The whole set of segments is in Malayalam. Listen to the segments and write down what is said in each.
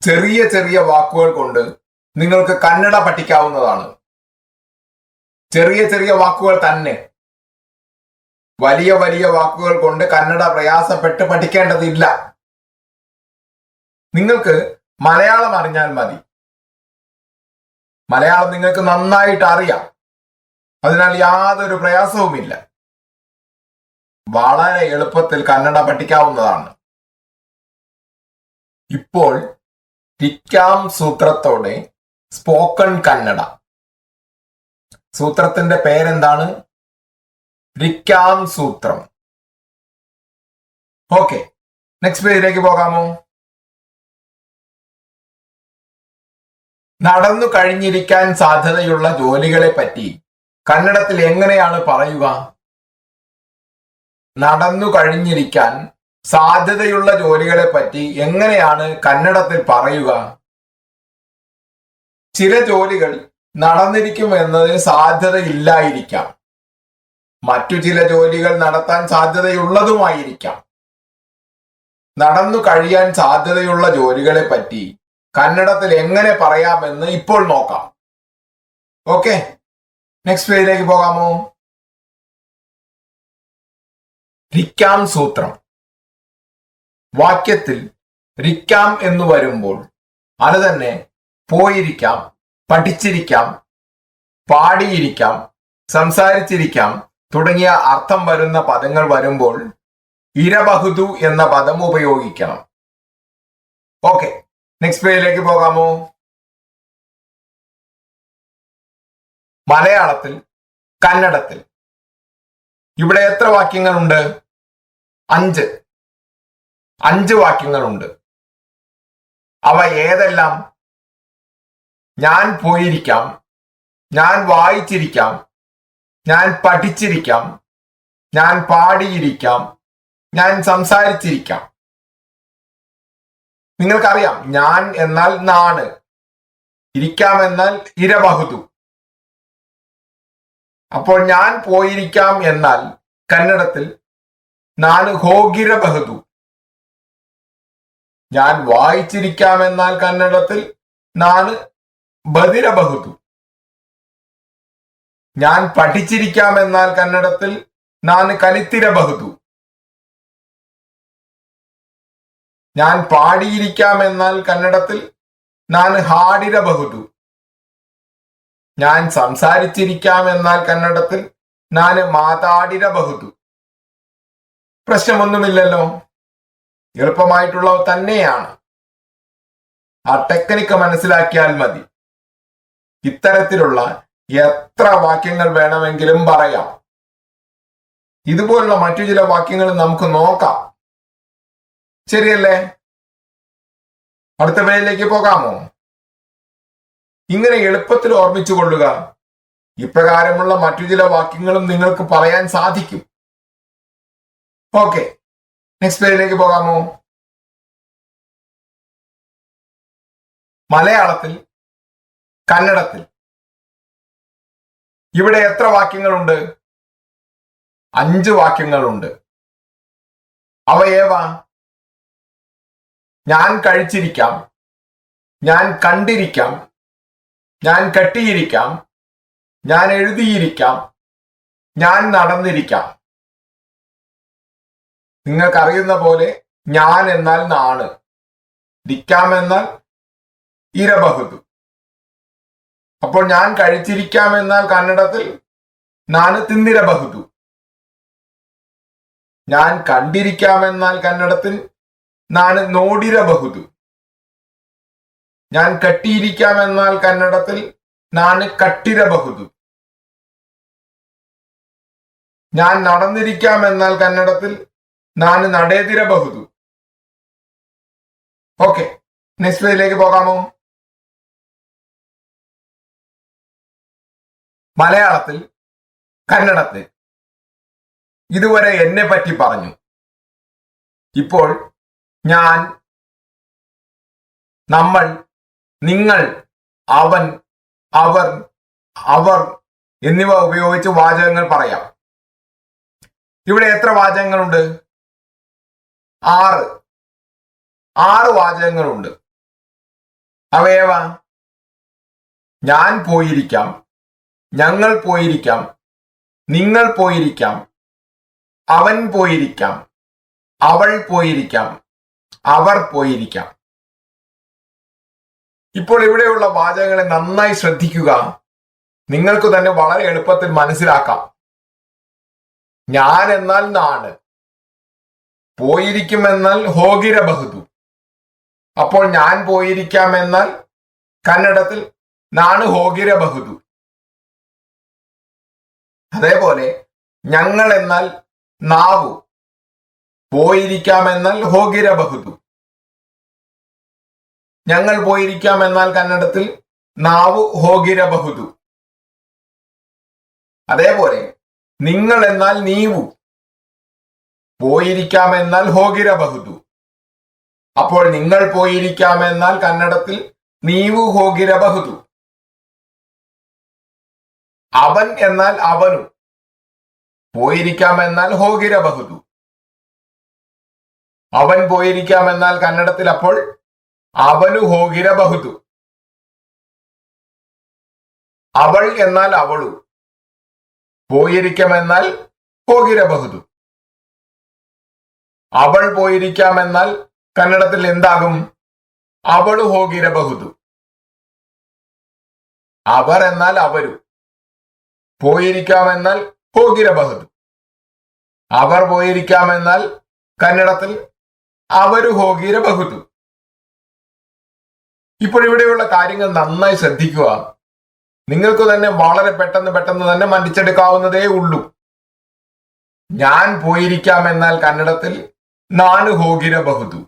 ചെറിയ ചെറിയ വാക്കുകൾ കൊണ്ട് നിങ്ങൾക്ക് കന്നഡ പഠിക്കാവുന്നതാണ്. ചെറിയ ചെറിയ വാക്കുകൾ തന്നെ. വലിയ വലിയ വാക്കുകൾ കൊണ്ട് കന്നഡ പ്രയാസപ്പെട്ട് പഠിക്കേണ്ടതില്ല. നിങ്ങൾക്ക് മലയാളം അറിഞ്ഞാൽ മതി. മലയാളം നിങ്ങൾക്ക് നന്നായിട്ട് അറിയാം. അതിനാൽ യാതൊരു പ്രയാസവുമില്ല. വളരെ എളുപ്പത്തിൽ കന്നഡ പഠിക്കാവുന്നതാണ്. ഇപ്പോൾ ടിക്കാം സൂത്രത്തോടെ സ്പോക്കൺ കന്നഡ. സൂത്രത്തിന്റെ പേരെന്താണ്? രിക്കാം സൂത്രം. ഓക്കെ, നെക്സ്റ്റ് പേജിലേക്ക് പോകാമോ? നടന്നു കഴിഞ്ഞിരിക്കാൻ സാധ്യതയുള്ള ജോലികളെ പറ്റി കന്നഡത്തിൽ എങ്ങനെയാണ് പറയുക? നടന്നു കഴിഞ്ഞിരിക്കാൻ സാധ്യതയുള്ള ജോലികളെ പറ്റി എങ്ങനെയാണ് കന്നഡത്തിൽ പറയുക? ചില ജോലികൾ നടന്നിരിക്കും എന്നതിന് സാധ്യതയില്ലായിരിക്കാം. മറ്റു ചില ജോലികൾ നടത്താൻ സാധ്യതയുള്ളതുമായിരിക്കാം. നടന്നു കഴിയാൻ സാധ്യതയുള്ള ജോലികളെ പറ്റി കന്നഡത്തിൽ എങ്ങനെ പറയാമെന്ന് ഇപ്പോൾ നോക്കാം. ഓക്കെ, നെക്സ്റ്റ് പേജിലേക്ക് പോകാമോ? രിക്കാം സൂത്രം. വാക്യത്തിൽ രിക്കാം എന്ന് വരുമ്പോൾ അത് തന്നെ പോയിരിക്കാം, പഠിച്ചിരിക്കാം, പാടിയിരിക്കാം, സംസാരിച്ചിരിക്കാം തുടങ്ങിയ അർത്ഥം വരുന്ന പദങ്ങൾ വരുമ്പോൾ ഇരബഹുതു എന്ന പദം ഉപയോഗിക്കണം. ഓക്കെ, നെക്സ്റ്റ് പേജിലേക്ക് പോകാമോ? മലയാളത്തിൽ കന്നഡത്തിൽ ഇവിടെ എത്ര വാക്യങ്ങളുണ്ട്? 5 വാക്യങ്ങളുണ്ട്. അവ ഏതെല്ലാം? ഞാൻ പോയിരിക്കാം, ഞാൻ വായിച്ചിരിക്കാം, ഞാൻ പഠിച്ചിരിക്കാം, ഞാൻ പാടിയിരിക്കാം, ഞാൻ സംസാരിച്ചിരിക്കാം. നിങ്ങൾക്കറിയാം, ഞാൻ എന്നാൽ നാണ്, ഇരിക്കാം എന്നാൽ ഇരബഹുതു. അപ്പോൾ ഞാൻ പോയിരിക്കാം എന്നാൽ കന്നഡത്തിൽ നാണ് ഹോഗിരബഹുതു. ഞാൻ വായിച്ചിരിക്കാം എന്നാൽ കന്നഡത്തിൽ നാണ് ബദിരബഹുതു. ഞാൻ പഠിച്ചിരിക്കാം എന്നാൽ കന്നഡത്തിൽ നാണ് കലിത്തിരബഹുതു. ഞാൻ പാടിയിരിക്കാം എന്നാൽ കന്നഡത്തിൽ നാണ് ഹാഡിരബഹുതു. ഞാൻ സംസാരിച്ചിരിക്കാം എന്നാൽ കന്നഡത്തിൽ നാന് മാതാടിരബഹുതു. പ്രശ്നമൊന്നുമില്ലല്ലോ, എളുപ്പമായിട്ടുള്ളവ തന്നെയാണ്. ആ ടെക്നിക്ക് മനസ്സിലാക്കിയാൽ മതി. ഇത്തരത്തിലുള്ള എത്ര വാക്യങ്ങൾ വേണമെങ്കിലും പറയാം. ഇതുപോലുള്ള മറ്റു ചില വാക്യങ്ങൾ നമുക്ക് നോക്കാം. ശരിയല്ലേ? അടുത്ത പേജിലേക്ക് പോകാമോ? ഇങ്ങനെ എളുപ്പത്തിൽ ഓർമ്മിച്ചു കൊള്ളുക. ഇപ്രകാരമുള്ള മറ്റു ചില വാക്യങ്ങളും നിങ്ങൾക്ക് പറയാൻ സാധിക്കും. ഓക്കെ, നെക്സ്റ്റ് പേജിലേക്ക് പോകാമോ? മലയാളത്തിൽ കന്നഡത്തിൽ ഇവിടെ എത്ര വാക്യങ്ങളുണ്ട്? 5 വാക്യങ്ങളുണ്ട്. അവ ഏവാ? ഞാൻ കഴിച്ചിരിക്കാം, ഞാൻ കണ്ടിരിക്കാം, ഞാൻ കെട്ടിയിരിക്കാം, ഞാൻ എഴുതിയിരിക്കാം, ഞാൻ നടന്നിരിക്കാം. നിങ്ങൾക്കറിയുന്ന പോലെ ഞാൻ എന്നാൽ നാണ്, രിക്കാം എന്നാൽ ഇരബഹുതു. അപ്പോൾ ഞാൻ കഴിച്ചിരിക്കാം എന്നാൽ കന്നഡത്തിൽ നാണ് തിന്നിരബഹുതു. ഞാൻ കണ്ടിരിക്കാം എന്നാൽ കന്നഡത്തിൽ നാണ് നോടിരബഹുതു. ഞാൻ കെട്ടിയിരിക്കാം എന്നാൽ കന്നഡത്തിൽ നാണ് കട്ടിരബഹുതു. ഞാൻ നടന്നിരിക്കാം എന്നാൽ കന്നഡത്തിൽ നാണ് നടേതിരബഹുതു. ഓക്കെ, നെക്സ്റ്റ് പേജിലേക്ക് പോകാമോ? മലയാളത്തിൽ കന്നഡത്തിൽ ഇതുവരെ എന്നെ പറ്റി പറഞ്ഞു. ഇപ്പോൾ ഞാൻ, നമ്മൾ, നിങ്ങൾ, അവൻ, അവർ, അവർ എന്നിവ ഉപയോഗിച്ച് വാചകങ്ങൾ പറയാം. ഇവിടെ എത്ര വാചകങ്ങളുണ്ട്? 6 വാചകങ്ങളുണ്ട്. അവയവ ഞാൻ പോയിരിക്കാം, ഞങ്ങൾ പോയിരിക്കാം, നിങ്ങൾ പോയിരിക്കാം, അവൻ പോയിരിക്കാം, അവൾ പോയിരിക്കാം, അവർ പോയിരിക്കാം. ഇപ്പോൾ ഇവിടെയുള്ള വാചകങ്ങളെ നന്നായി ശ്രദ്ധിക്കുക. നിങ്ങൾക്ക് തന്നെ വളരെ എളുപ്പത്തിൽ മനസ്സിലാക്കാം. ഞാൻ എന്നാൽ നാണ്, പോയിരിക്കുമെന്നാൽ ഹോഗിരബഹുതു. അപ്പോൾ ഞാൻ പോയിരിക്കാം എന്നാൽ കന്നഡത്തിൽ നാണ് ഹോഗിരബഹുതു. അതേപോലെ ഞങ്ങൾ എന്നാൽ നാവു, പോയിരിക്കാമെന്നാൽ ഹോഗിരബഹുതു. ഞങ്ങൾ പോയിരിക്കാമെന്നാൽ കന്നഡത്തിൽ നാവു ഹോഗിരബഹുതു. അതേപോലെ നിങ്ങൾ എന്നാൽ നീവു, പോയിരിക്കാമെന്നാൽ ഹോഗിരബഹുതു. അപ്പോൾ നിങ്ങൾ പോയിരിക്കാമെന്നാൽ കന്നഡത്തിൽ നീവു ഹോഗിരബഹുതു. അവൻ എന്നാൽ അവനു, പോയിരിക്കാമെന്നാൽ ഹോഗിരബഹുതു. അവൻ പോയിരിക്കാമെന്നാൽ കന്നഡത്തിൽ അപ്പോൾ അവനു ഹോഗിരബഹുതു. അവൾ എന്നാൽ അവളു, പോയിരിക്കാമെന്നാൽ ഹോഗിരബഹുതു. അവൾ പോയിരിക്കാമെന്നാൽ കന്നഡത്തിൽ എന്താകും? അവളു ഹോഗിരബഹുതു. അവർ എന്നാൽ അവരു, പോയിരിക്കാമെന്നാൽ ഹോഗിരബഹുതു. അവർ പോയിരിക്കാമെന്നാൽ കന്നഡത്തിൽ അവരു ഹോഗിരബഹുതു. ഇപ്പോൾ ഇവിടെയുള്ള കാര്യങ്ങൾ നന്നായി ശ്രദ്ധിക്കുക. നിങ്ങൾക്ക് തന്നെ വളരെ പെട്ടെന്ന് തന്നെ മനസ്സിലാക്കാവുന്നതേ ഉള്ളൂ. ഞാൻ പോയിരിക്കാമെന്നാൽ കന്നഡത്തിൽ നാണ് ഹോഗിരബഹുതു.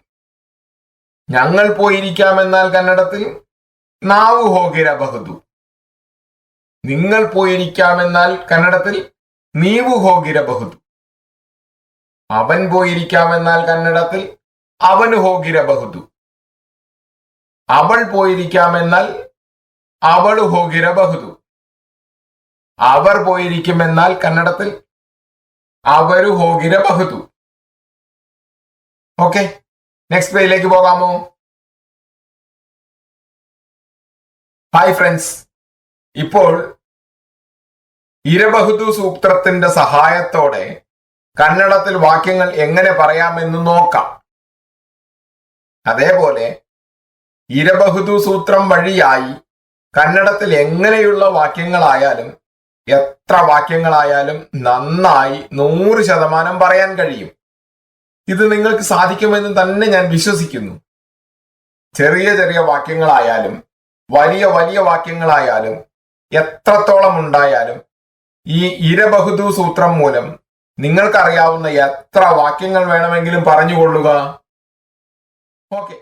ഞങ്ങൾ പോയിരിക്കാമെന്നാൽ കന്നഡത്തിൽ നാവു ഹോഗിരബഹുതു. നിങ്ങൾ പോയിരിക്കാമെന്നാൽ കന്നഡത്തിൽ നീവു ഹോഗിരബഹുതു. അവൻ പോയിരിക്കാമെന്നാൽ കന്നഡത്തിൽ അവനു ഹോഗിരബഹുതു. അവൾ പോയിരിക്കാമെന്നാൽ അവളു ഹോഗിരബഹുതു. അവർ പോയിരിക്കുമെന്നാൽ കന്നഡത്തിൽ അവരു ഹോഗിരബഹുതു. ഓക്കെ, നെക്സ്റ്റ് പേജിലേക്ക് പോകാമോ? ഹായ് ഫ്രണ്ട്സ്, ഇപ്പോൾ ഇരബഹുതു സൂത്രത്തിന്റെ സഹായത്തോടെ കന്നഡത്തിൽ വാക്യങ്ങൾ എങ്ങനെ പറയാമെന്ന് നോക്കാം. അതേപോലെ ഇരബഹുതു സൂത്രം വഴിയായി കന്നഡത്തിൽ എങ്ങനെയുള്ള വാക്യങ്ങളായാലും എത്ര വാക്യങ്ങളായാലും നന്നായി 100% പറയാൻ കഴിയും. ഇത് നിങ്ങൾക്ക് സാധിക്കുമെന്ന് തന്നെ ഞാൻ വിശ്വസിക്കുന്നു. ചെറിയ ചെറിയ വാക്യങ്ങളായാലും വലിയ വലിയ വാക്യങ്ങളായാലും എത്രത്തോളം ഉണ്ടായാലും ഈ ഇരബഹുതു സൂത്രം മൂലം നിങ്ങൾക്കറിയാവുന്ന എത്ര വാക്യങ്ങൾ വേണമെങ്കിലും പറഞ്ഞുകൊള്ളുക. ഓക്കെ.